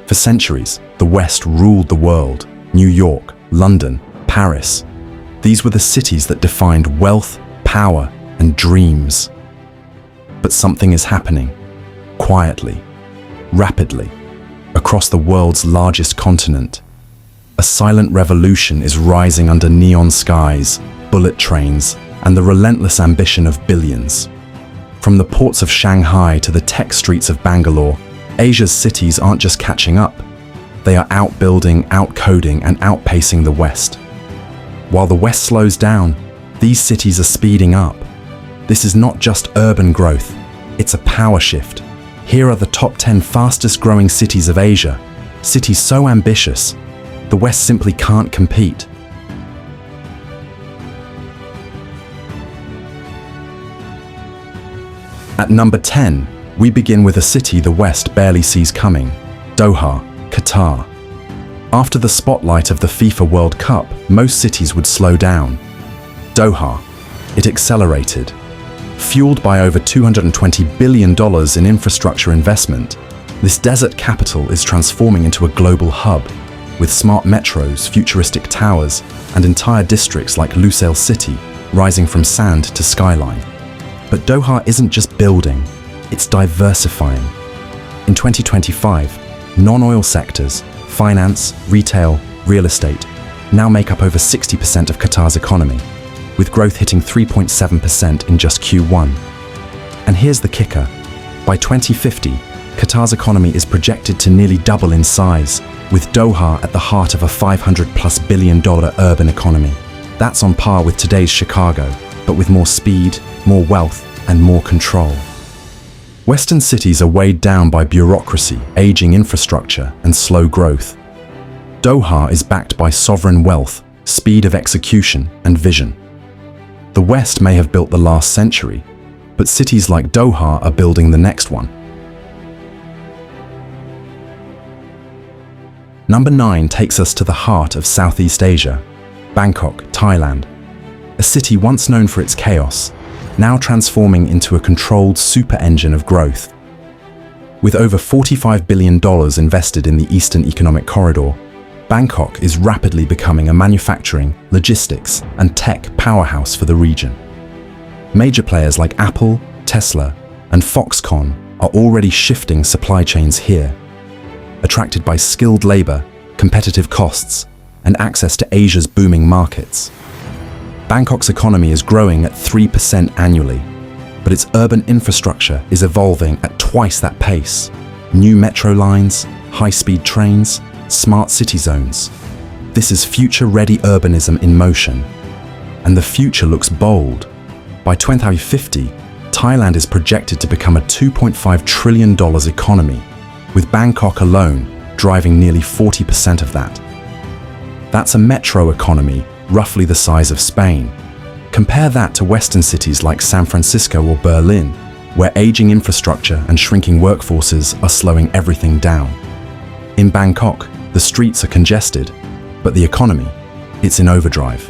For centuries, the West ruled the world. New York, London, Paris. These were the cities that defined wealth, power, and dreams. But something is happening, quietly, rapidly, across the world's largest continent. A silent revolution is rising under neon skies, bullet trains, and the relentless ambition of billions. From the ports of Shanghai to the tech streets of Bangalore, Asia's cities aren't just catching up. They are outbuilding, outcoding, and outpacing the West. While the West slows down, these cities are speeding up. This is not just urban growth, it's a power shift. Here are the top 10 fastest growing cities of Asia, cities so ambitious, the West simply can't compete. At number 10, we begin with a city the West barely sees coming, Doha, Qatar. After the spotlight of the FIFA World Cup, most cities would slow down. Doha, it accelerated. Fueled by over $220 billion in infrastructure investment, this desert capital is transforming into a global hub, with smart metros, futuristic towers, and entire districts like Lusail City rising from sand to skyline. But Doha isn't just building, it's diversifying. In 2025, non-oil sectors, finance, retail, real estate, now make up over 60% of Qatar's economy, with growth hitting 3.7% in just Q1. And here's the kicker. By 2050, Qatar's economy is projected to nearly double in size, with Doha at the heart of a $500+ billion urban economy. That's on par with today's Chicago, but with more speed, more wealth, and more control. Western cities are weighed down by bureaucracy, aging infrastructure, and slow growth. Doha is backed by sovereign wealth, speed of execution, and vision. The West may have built the last century, but cities like Doha are building the next one. Number 9 takes us to the heart of Southeast Asia, Bangkok, Thailand. A city once known for its chaos, now transforming into a controlled super engine of growth. With over $45 billion invested in the Eastern Economic Corridor, Bangkok is rapidly becoming a manufacturing, logistics, and tech powerhouse for the region. Major players like Apple, Tesla, and Foxconn are already shifting supply chains here, attracted by skilled labor, competitive costs, and access to Asia's booming markets. Bangkok's economy is growing at 3% annually, but its urban infrastructure is evolving at twice that pace. New metro lines, high-speed trains, smart city zones. This is future-ready urbanism in motion. And the future looks bold. By 2050, Thailand is projected to become a $2.5 trillion economy, with Bangkok alone driving nearly 40% of that. That's a metro economy roughly the size of Spain. Compare that to Western cities like San Francisco or Berlin, where aging infrastructure and shrinking workforces are slowing everything down. In Bangkok, the streets are congested, but the economy, it's in overdrive.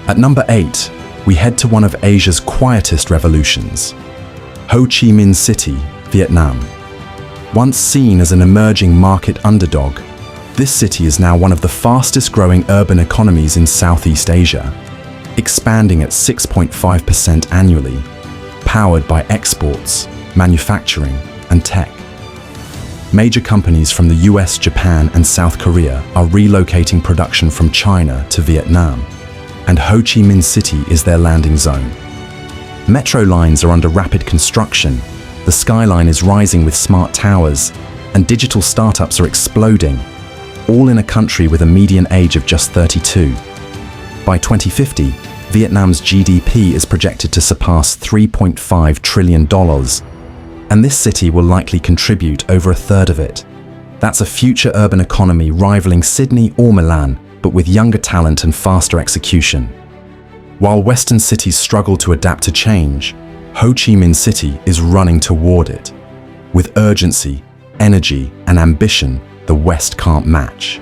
At number 8, we head to one of Asia's quietest revolutions, Ho Chi Minh City, Vietnam. Once seen as an emerging market underdog, this city is now one of the fastest growing urban economies in Southeast Asia, expanding at 6.5% annually, powered by exports, manufacturing, and tech. Major companies from the US, Japan, and South Korea are relocating production from China to Vietnam, and Ho Chi Minh City is their landing zone. Metro lines are under rapid construction, the skyline is rising with smart towers, and digital startups are exploding, all in a country with a median age of just 32. By 2050, Vietnam's GDP is projected to surpass $3.5 trillion, and this city will likely contribute over a third of it. That's a future urban economy rivaling Sydney or Milan, but with younger talent and faster execution. While Western cities struggle to adapt to change, Ho Chi Minh City is running toward it. With urgency, energy, and ambition the West can't match.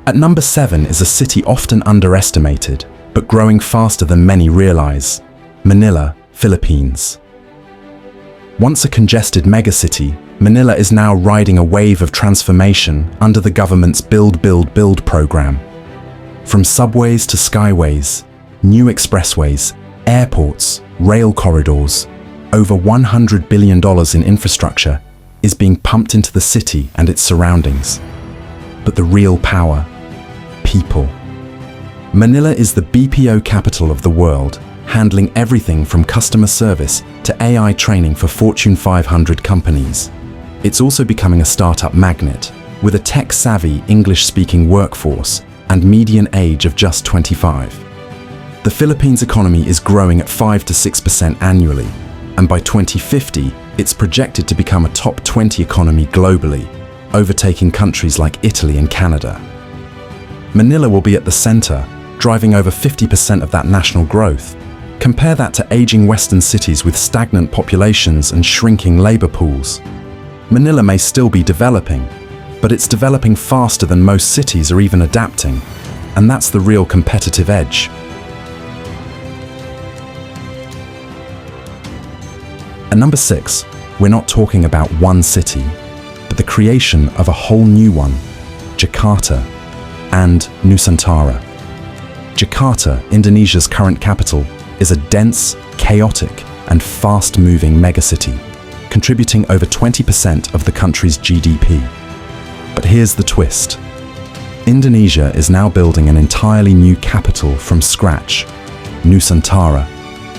At number 7 is a city often underestimated, but growing faster than many realize. Manila, Philippines. Once a congested megacity, Manila is now riding a wave of transformation under the government's Build, Build, Build program. From subways to skyways, new expressways, airports, rail corridors, over $100 billion in infrastructure is being pumped into the city and its surroundings. But the real power, people. Manila is the BPO capital of the world, handling everything from customer service to AI training for Fortune 500 companies. It's also becoming a startup magnet, with a tech-savvy English-speaking workforce and median age of just 25. The Philippines economy is growing at 5 to 6% annually, and by 2050, it's projected to become a top 20 economy globally, overtaking countries like Italy and Canada. Manila will be at the center, driving over 50% of that national growth. Compare that to aging Western cities with stagnant populations and shrinking labor pools. Manila may still be developing, but it's developing faster than most cities are even adapting, and that's the real competitive edge. At number 6, we're not talking about one city, but the creation of a whole new one, Jakarta and Nusantara. Jakarta, Indonesia's current capital, is a dense, chaotic, and fast-moving megacity, contributing over 20% of the country's GDP. But here's the twist. Indonesia is now building an entirely new capital from scratch, Nusantara,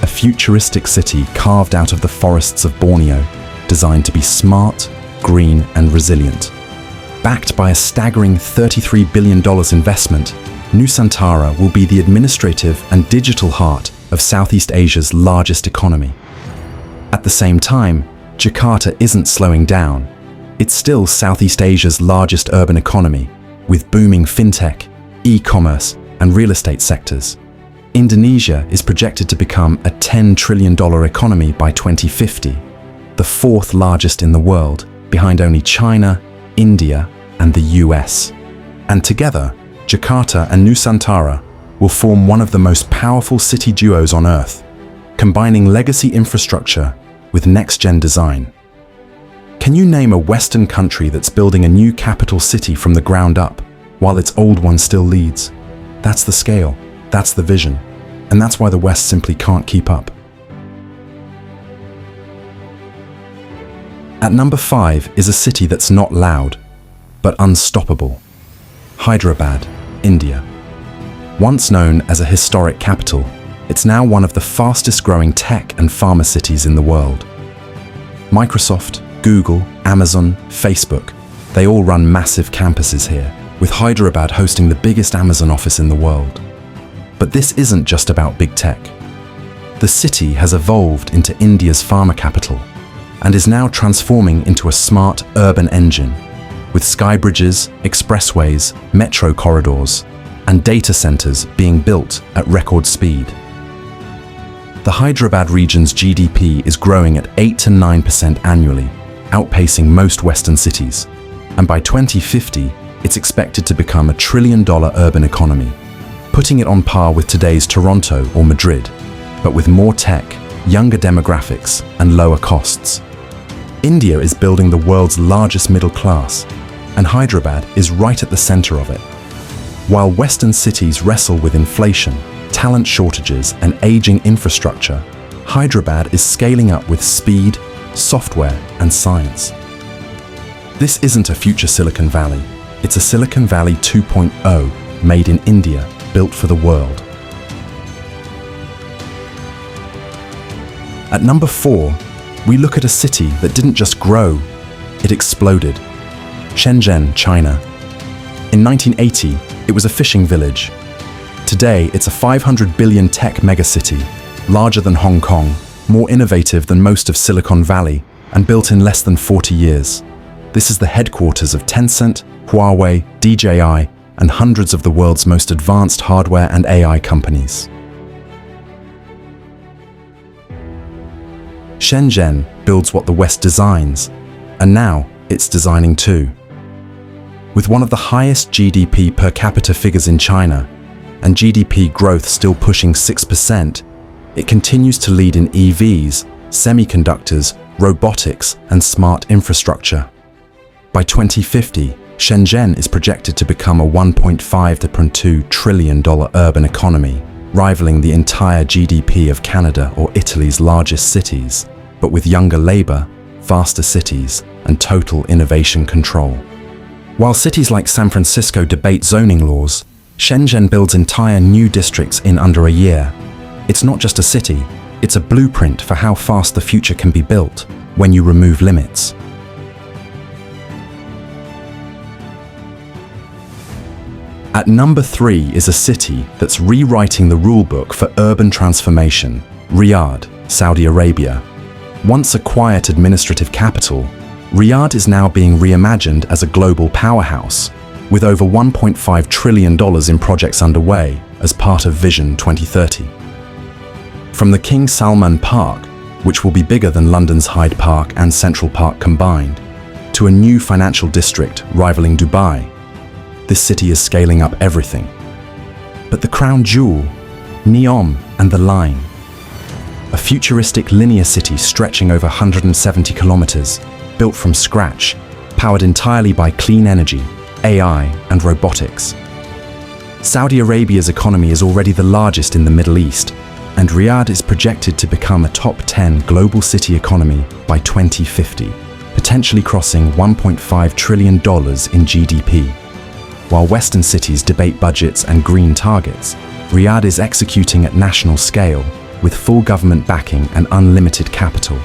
a futuristic city carved out of the forests of Borneo, designed to be smart, green, and resilient. Backed by a staggering $33 billion investment, Nusantara will be the administrative and digital heart of Southeast Asia's largest economy. At the same time, Jakarta isn't slowing down. It's still Southeast Asia's largest urban economy, with booming fintech, e-commerce, and real estate sectors. Indonesia is projected to become a $10 trillion economy by 2050, the fourth largest in the world, behind only China, India, and the US. And together, Jakarta and Nusantara will form one of the most powerful city duos on Earth, combining legacy infrastructure with next-gen design. Can you name a Western country that's building a new capital city from the ground up, while its old one still leads? That's the scale, that's the vision, and that's why the West simply can't keep up. At number 5 is a city that's not loud, but unstoppable. Hyderabad, India. Once known as a historic capital, it's now one of the fastest-growing tech and pharma cities in the world. Microsoft, Google, Amazon, Facebook, they all run massive campuses here, with Hyderabad hosting the biggest Amazon office in the world. But this isn't just about big tech. The city has evolved into India's pharma capital and is now transforming into a smart urban engine, with sky bridges, expressways, metro corridors, and data centers being built at record speed. The Hyderabad region's GDP is growing at 8 to 9% annually, outpacing most Western cities, and by 2050, it's expected to become a $1 trillion urban economy, putting it on par with today's Toronto or Madrid, but with more tech, younger demographics, and lower costs. India is building the world's largest middle class, and Hyderabad is right at the center of it. While Western cities wrestle with inflation, talent shortages, and aging infrastructure, Hyderabad is scaling up with speed, software, and science. This isn't a future Silicon Valley. It's a Silicon Valley 2.0, made in India, built for the world. At number 4, we look at a city that didn't just grow, it exploded. Shenzhen, China. In 1980, it was a fishing village. Today, it's a 500 billion tech megacity, larger than Hong Kong, more innovative than most of Silicon Valley, and built in less than 40 years. This is the headquarters of Tencent, Huawei, DJI, and hundreds of the world's most advanced hardware and AI companies. Shenzhen builds what the West designs, and now it's designing too. With one of the highest GDP per capita figures in China, and GDP growth still pushing 6%, it continues to lead in EVs, semiconductors, robotics, and smart infrastructure. By 2050, Shenzhen is projected to become a $1.5 to $2 trillion urban economy, rivaling the entire GDP of Canada or Italy's largest cities, but with younger labor, faster cities, and total innovation control. While cities like San Francisco debate zoning laws, Shenzhen builds entire new districts in under a year. It's not just a city, it's a blueprint for how fast the future can be built when you remove limits. At number 3 is a city that's rewriting the rulebook for urban transformation, Riyadh, Saudi Arabia. Once a quiet administrative capital, Riyadh is now being reimagined as a global powerhouse, with over $1.5 trillion in projects underway as part of Vision 2030. From the King Salman Park, which will be bigger than London's Hyde Park and Central Park combined, to a new financial district rivaling Dubai, this city is scaling up everything. But the crown jewel, Neom and the Line, a futuristic linear city stretching over 170 kilometers, built from scratch, powered entirely by clean energy, AI, and robotics. Saudi Arabia's economy is already the largest in the Middle East, and Riyadh is projected to become a top 10 global city economy by 2050, potentially crossing $1.5 trillion in GDP. While Western cities debate budgets and green targets, Riyadh is executing at national scale with full government backing and unlimited capital.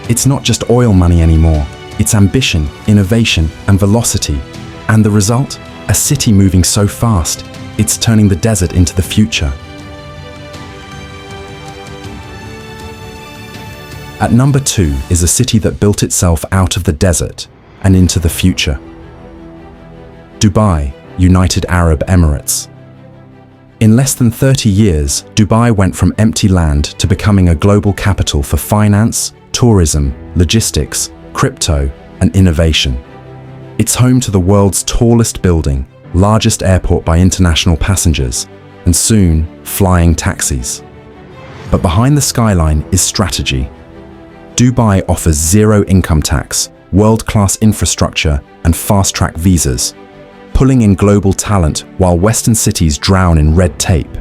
It's not just oil money anymore, it's ambition, innovation, and velocity. And the result? A city moving so fast, it's turning the desert into the future. At number 2 is a city that built itself out of the desert and into the future. Dubai, United Arab Emirates. In less than 30 years, Dubai went from empty land to becoming a global capital for finance, tourism, logistics, crypto, and innovation. It's home to the world's tallest building, largest airport by international passengers, and soon, flying taxis. But behind the skyline is strategy. Dubai offers zero income tax, world-class infrastructure, and fast-track visas, pulling in global talent while Western cities drown in red tape.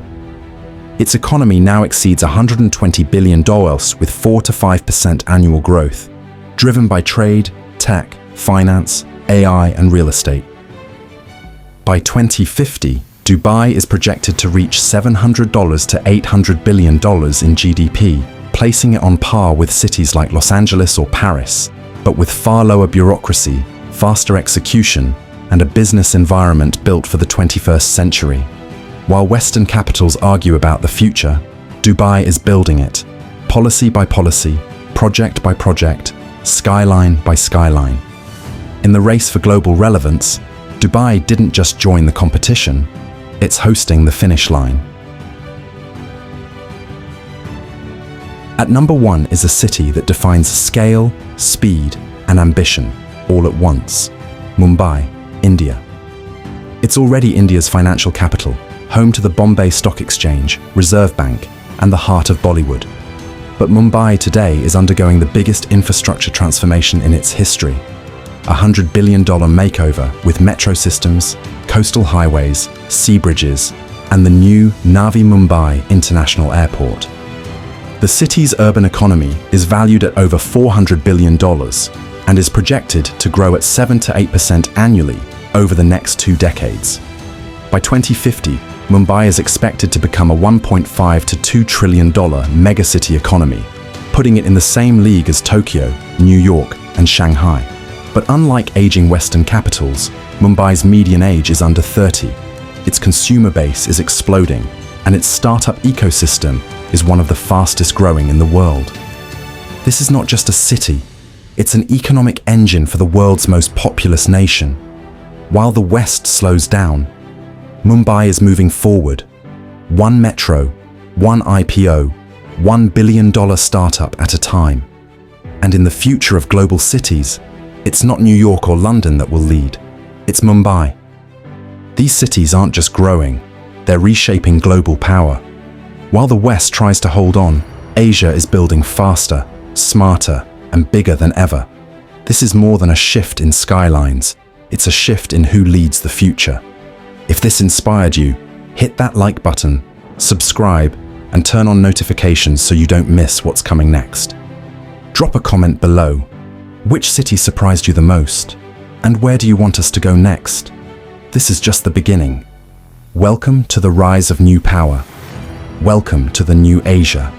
Its economy now exceeds $120 billion with 4 to 5% annual growth, driven by trade, tech, finance, AI, and real estate. By 2050, Dubai is projected to reach $700 to $800 billion in GDP, placing it on par with cities like Los Angeles or Paris, but with far lower bureaucracy, faster execution, and a business environment built for the 21st century. While Western capitals argue about the future, Dubai is building it, policy by policy, project by project, skyline by skyline. In the race for global relevance, Dubai didn't just join the competition, it's hosting the finish line. At number 1 is a city that defines scale, speed, and ambition all at once, Mumbai, India. It's already India's financial capital, home to the Bombay Stock Exchange, Reserve Bank, and the heart of Bollywood. But Mumbai today is undergoing the biggest infrastructure transformation in its history. A $100 billion makeover with metro systems, coastal highways, sea bridges, and the new Navi Mumbai International Airport. The city's urban economy is valued at over $400 billion and is projected to grow at 7 to 8% annually over the next 2 decades. By 2050, Mumbai is expected to become a $1.5 to $2 trillion megacity economy, putting it in the same league as Tokyo, New York, and Shanghai. But unlike aging Western capitals, Mumbai's median age is under 30. Its consumer base is exploding, and its startup ecosystem is one of the fastest growing in the world. This is not just a city, it's an economic engine for the world's most populous nation. While the West slows down, Mumbai is moving forward. One metro, one IPO, $1 billion startup at a time. And in the future of global cities, it's not New York or London that will lead, it's Mumbai. These cities aren't just growing, They're reshaping global power. While the West tries to hold on, Asia is building faster, smarter, and bigger than ever. This is more than a shift in skylines. It's a shift in who leads the future. If this inspired you, hit that like button, subscribe, and turn on notifications so you don't miss what's coming next. Drop a comment below. Which city surprised you the most? And where do you want us to go next? This is just the beginning. Welcome to the rise of new power. Welcome to the new Asia.